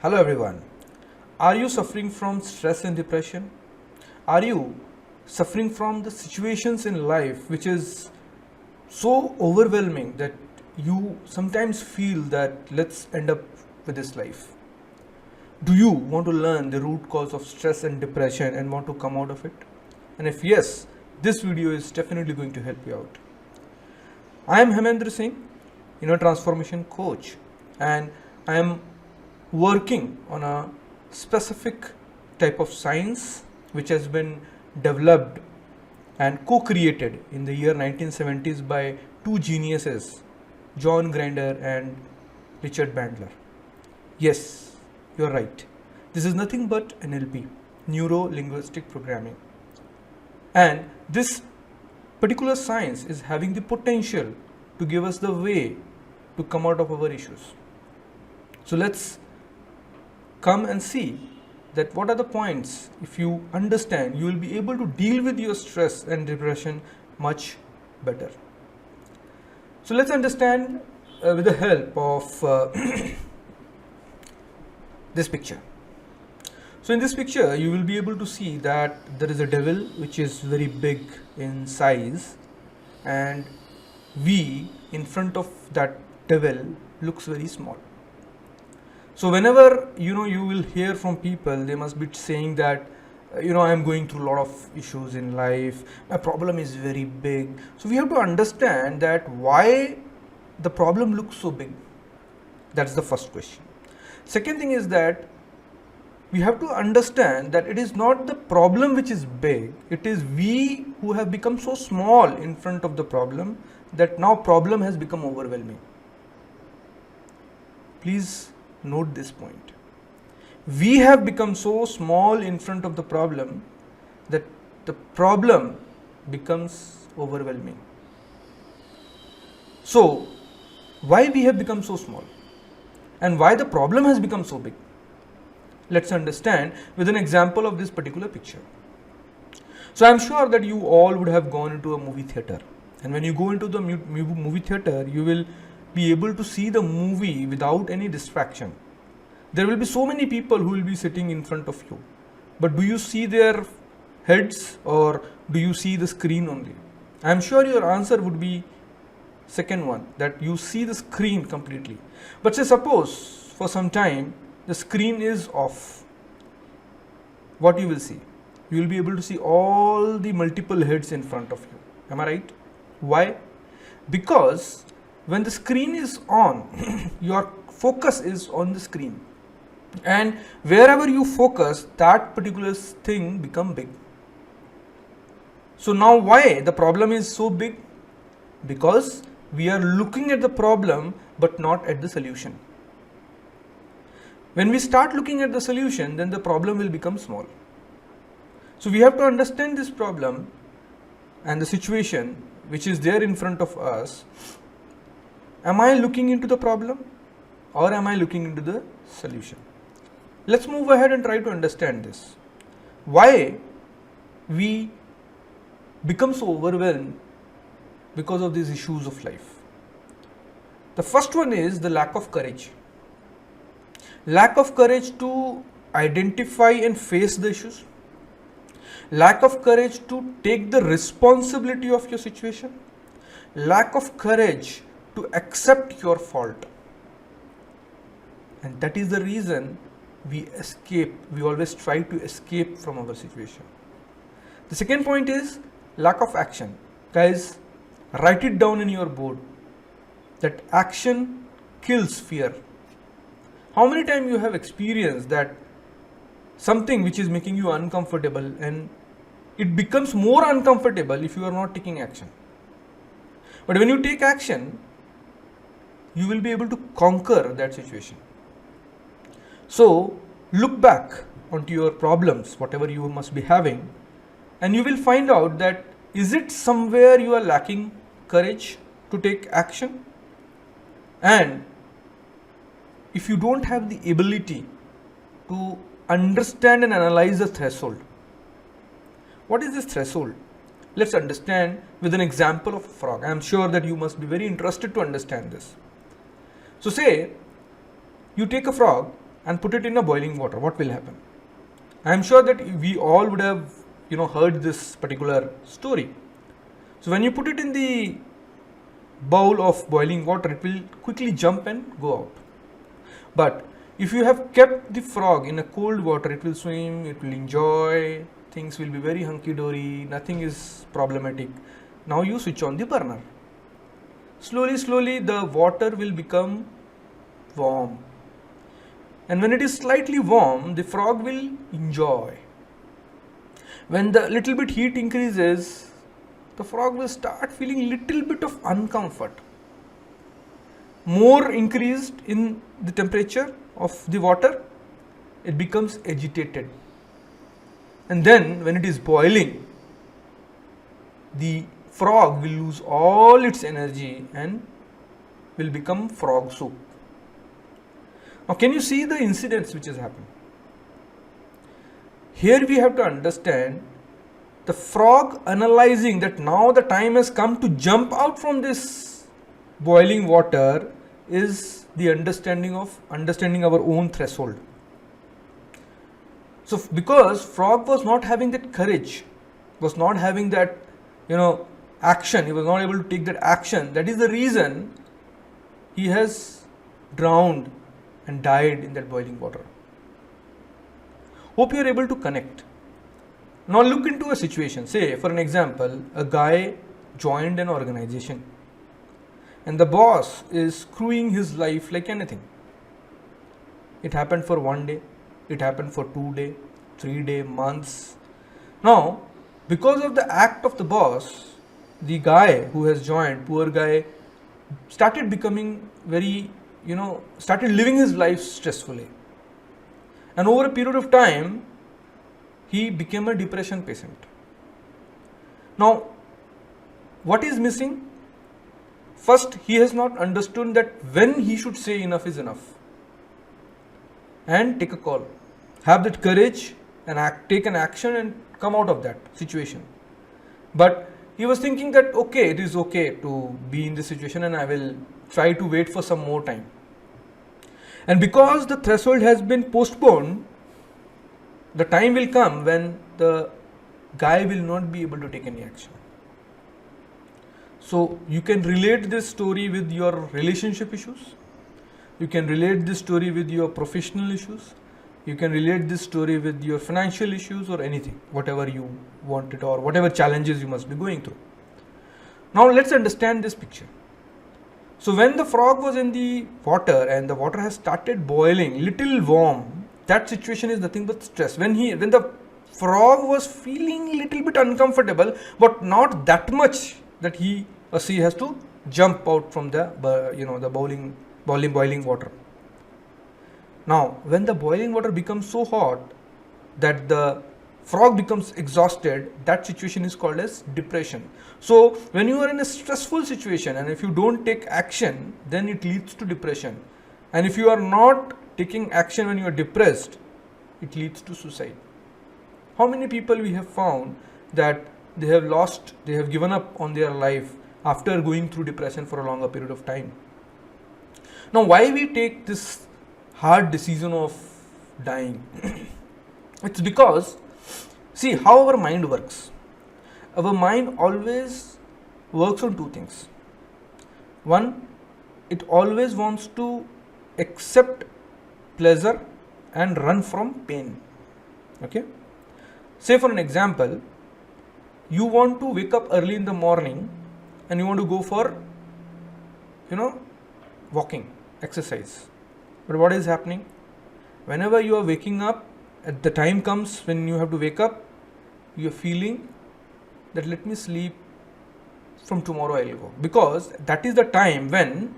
Hello everyone. Are you suffering from stress and depression? Are you suffering from the situations in life which is so overwhelming that you sometimes feel that let's end up with this life? Do you want to learn the root cause of stress and depression and want to come out of it? And if yes, this video is definitely going to help you out. I am Hemendra Singh, inner transformation coach, and I am working on a specific type of science which has been developed and co-created in the year 1970s by two geniuses, John Grinder and Richard Bandler. Yes, you're right. This is nothing but NLP, neuro-linguistic programming. And this particular science is having the potential to give us the way to come out of our issues. So let's come and see that what are the points. If you understand, you will be able to deal with your stress and depression much better. So let's understand with the help of this picture. So in this picture you will be able to see that there is a devil which is very big in size, and we in front of that devil looks very small. So whenever you will hear from people, they must be saying that I am going through a lot of issues in life, my problem is very big. So we have to understand that why the problem looks so big. That's the first question. Second thing is that we have to understand that it is not the problem which is big, it is we who have become so small in front of the problem that now problem has become overwhelming. Please note this point. We have become so small in front of the problem that the problem becomes overwhelming. So why we have become so small and why the problem has become so big? Let's understand with an example of this particular picture. So I'm sure that you all would have gone into a movie theater, and when you go into the movie theater, you will be able to see the movie without any distraction. There will be so many people who will be sitting in front of you, but do you see their heads or do you see the screen only? I am sure your answer would be second one, that you see the screen completely. But say suppose for some time the screen is off. What you will see? You will be able to see all the multiple heads in front of you. Am I right? Why? Because when the screen is on, your focus is on the screen, and wherever you focus, that particular thing become big. So now why the problem is so big? Because we are looking at the problem but not at the solution. When we start looking at the solution, then the problem will become small. So we have to understand this problem and the situation which is there in front of us. Am I looking into the problem or am I looking into the solution? Let's move ahead and try to understand this. Why we become so overwhelmed because of these issues of life. The first one is the lack of courage. Lack of courage to identify and face the issues. Lack of courage to take the responsibility of your situation. Lack of courage to accept your fault. And that is the reason we always try to escape from our situation. The second point is lack of action. Guys, write it down in your board that action kills fear. How many times you have experienced that something which is making you uncomfortable, and it becomes more uncomfortable if you are not taking action. But when you take action, you will be able to conquer that situation. So look back onto your problems, whatever you must be having, and you will find out that is it somewhere you are lacking courage to take action? And if you don't have the ability to understand and analyze the threshold, what is this threshold? Let's understand with an example of a frog. I am sure that you must be very interested to understand this. So say you take a frog and put it in a boiling water, what will happen? I am sure that we all would have heard this particular story. So when you put it in the bowl of boiling water, it will quickly jump and go out. But if you have kept the frog in a cold water, it will swim, it will enjoy, things will be very hunky-dory, nothing is problematic. Now you switch on the burner. Slowly the water will become warm. And when it is slightly warm, the frog will enjoy. When the little bit heat increases, the frog will start feeling little bit of uncomfort. More increased in the temperature of the water, it becomes agitated. And then when it is boiling, the frog will lose all its energy and will become frog soup. Now can you see the incidents which has happened? Here we have to understand the frog analyzing that now the time has come to jump out from this boiling water is the understanding our own threshold. So because frog was not having that courage, was not having that action, he was not able to take that action, that is the reason he has drowned and died in that boiling water. Hope you are able to connect. Now look into a situation. Say for an example, a guy joined an organization and the boss is screwing his life like anything. It happened for 1 day, it happened for 2 days, 3 days, months. Now because of the act of the boss, the guy who has joined, poor guy, started becoming very, started living his life stressfully. And over a period of time, he became a depression patient. Now, what is missing? First, he has not understood that when he should say enough is enough and take a call. Have that courage and take an action and come out of that situation. But he was thinking that okay, it is okay to be in this situation and I will try to wait for some more time. And because the threshold has been postponed, the time will come when the guy will not be able to take any action. So you can relate this story with your relationship issues. You can relate this story with your professional issues. You can relate this story with your financial issues or anything, whatever you want it or whatever challenges you must be going through. Now let's understand this picture. So when the frog was in the water and the water has started boiling, little warm, that situation is nothing but stress. When the frog was feeling little bit uncomfortable, but not that much that he or she has to jump out from the boiling water. Now, when the boiling water becomes so hot that the frog becomes exhausted, that situation is called as depression. So, when you are in a stressful situation and if you don't take action, then it leads to depression. And if you are not taking action when you are depressed, it leads to suicide. How many people we have found that they have given up on their life after going through depression for a longer period of time? Now, why we take this hard decision of dying? It's because, see how our mind works. Our mind always works on two things. One, it always wants to accept pleasure and run from pain. Okay? Say for an example, you want to wake up early in the morning and you want to go for, walking, exercise. But what is happening? Whenever you are waking up, at the time comes when you have to wake up, you are feeling that let me sleep, from tomorrow I will go. Because that is the time when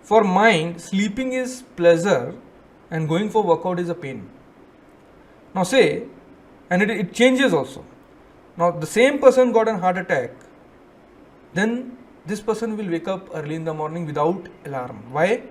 for mind sleeping is pleasure and going for workout is a pain. Now say, and it changes also. Now the same person got a heart attack, then this person will wake up early in the morning without alarm. Why?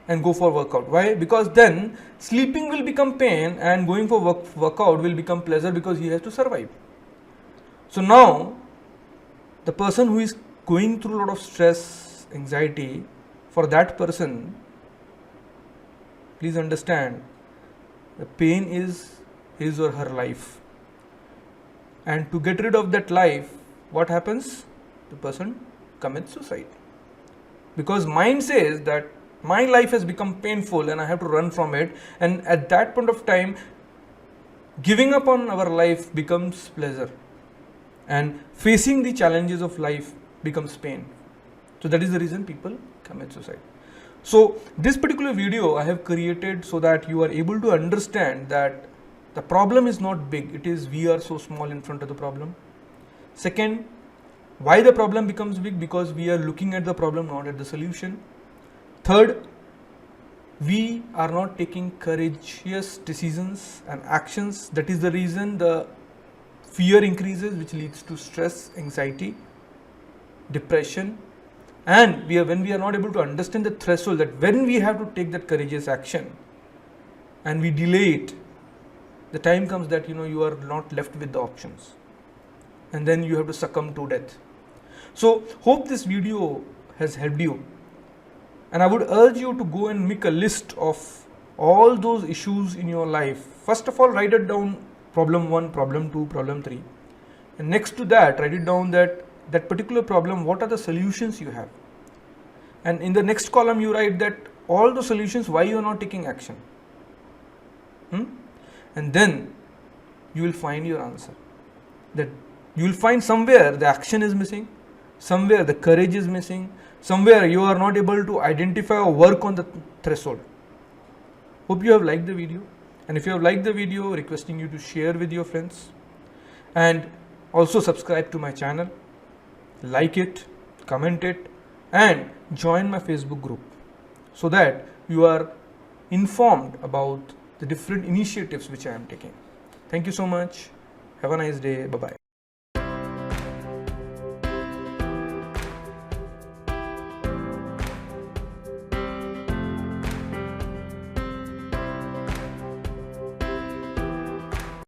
And go for workout. Why? Because then sleeping will become pain and going for workout will become pleasure because he has to survive. So now the person who is going through a lot of stress, anxiety, for that person, please understand The pain is his or her life. And to get rid of that life, what happens? The person commits suicide. Because mind says that my life has become painful and I have to run from it. And at that point of time, giving up on our life becomes pleasure. And facing the challenges of life becomes pain. So that is the reason people commit suicide. So this particular video I have created so that you are able to understand that the problem is not big. It is we are so small in front of the problem. Second, why the problem becomes big? Because we are looking at the problem, not at the solution. Third, we are not taking courageous decisions and actions. That is the reason the fear increases, which leads to stress, anxiety, depression. And when we are not able to understand the threshold that when we have to take that courageous action and we delay it, the time comes that you are not left with the options, and then you have to succumb to death. So hope this video has helped you, and I would urge you to go and make a list of all those issues in your life. First of all, write it down, problem 1, problem 2, problem 3, and next to that write it down that particular problem, what are the solutions you have, and in the next column you write that all the solutions, why you are not taking action. And then you will find your answer. That you will find somewhere the action is missing, somewhere the courage is missing, somewhere you are not able to identify or work on the threshold. Hope you have liked the video, and if you have liked the video, requesting you to share with your friends and also subscribe to my channel, like it, comment it, and join my Facebook group so that you are informed about the different initiatives which I am taking. Thank you so much. Have a nice day. Bye-bye.